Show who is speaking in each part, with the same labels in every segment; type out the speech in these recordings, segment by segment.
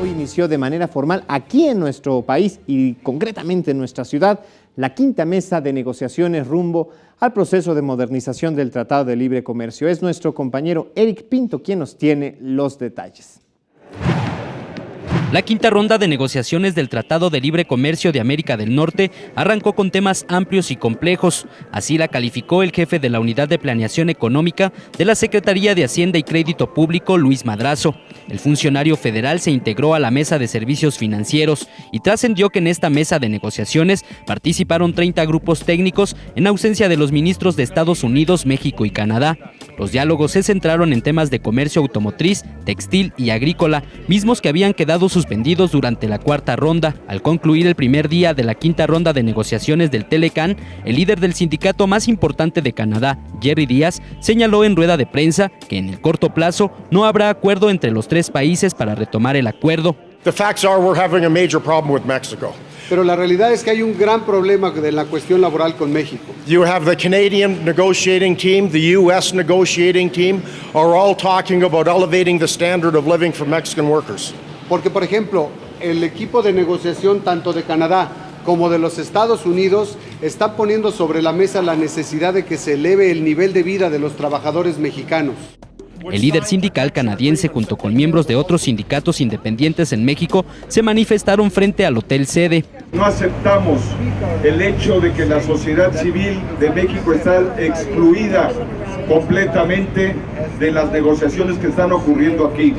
Speaker 1: Hoy inició de manera formal aquí en nuestro país y concretamente en nuestra ciudad la quinta mesa de negociaciones rumbo al proceso de modernización del Tratado de Libre Comercio. Es nuestro compañero Eric Pinto quien nos tiene los detalles.
Speaker 2: La quinta ronda de negociaciones del Tratado de Libre Comercio de América del Norte arrancó con temas amplios y complejos. Así la calificó el jefe de la Unidad de Planeación Económica de la Secretaría de Hacienda y Crédito Público, Luis Madrazo. El funcionario federal se integró a la Mesa de Servicios Financieros y trascendió que en esta mesa de negociaciones participaron 30 grupos técnicos en ausencia de los ministros de Estados Unidos, México y Canadá. Los diálogos se centraron en temas de comercio automotriz, textil y agrícola, mismos que habían quedado suspendidos durante la cuarta ronda. Al concluir el primer día de la quinta ronda de negociaciones del Telecan, el líder del sindicato más importante de Canadá, Jerry Díaz, señaló en rueda de prensa que en el corto plazo no habrá acuerdo entre los tres países para retomar el acuerdo.
Speaker 3: The facts are we're having a major problem with Mexico.
Speaker 4: Pero la realidad es que hay un gran problema de la cuestión laboral con México.
Speaker 3: You have the Canadian negotiating team, the US negotiating team, are all talking about elevating the standard of living for Mexican workers.
Speaker 4: Porque, por ejemplo, el equipo de negociación tanto de Canadá como de los Estados Unidos está poniendo sobre la mesa la necesidad de que se eleve el nivel de vida de los trabajadores mexicanos.
Speaker 2: El líder sindical canadiense, junto con miembros de otros sindicatos independientes en México, se manifestaron frente al hotel sede.
Speaker 5: No aceptamos el hecho de que la sociedad civil de México está excluida completamente de las negociaciones que están ocurriendo aquí.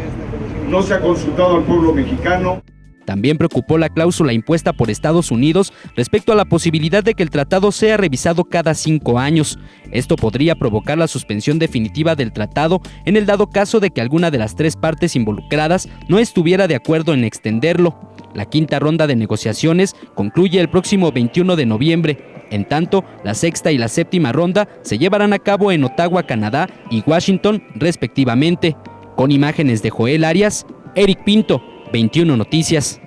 Speaker 5: No se ha consultado al pueblo mexicano.
Speaker 2: También preocupó la cláusula impuesta por Estados Unidos respecto a la posibilidad de que el tratado sea revisado cada 5 años. Esto podría provocar la suspensión definitiva del tratado en el dado caso de que alguna de las tres partes involucradas no estuviera de acuerdo en extenderlo. La quinta ronda de negociaciones concluye el próximo 21 de noviembre. En tanto, la sexta y la séptima ronda se llevarán a cabo en Ottawa, Canadá y Washington, respectivamente. Con imágenes de Joel Arias, Eric Pinto, 21 Noticias.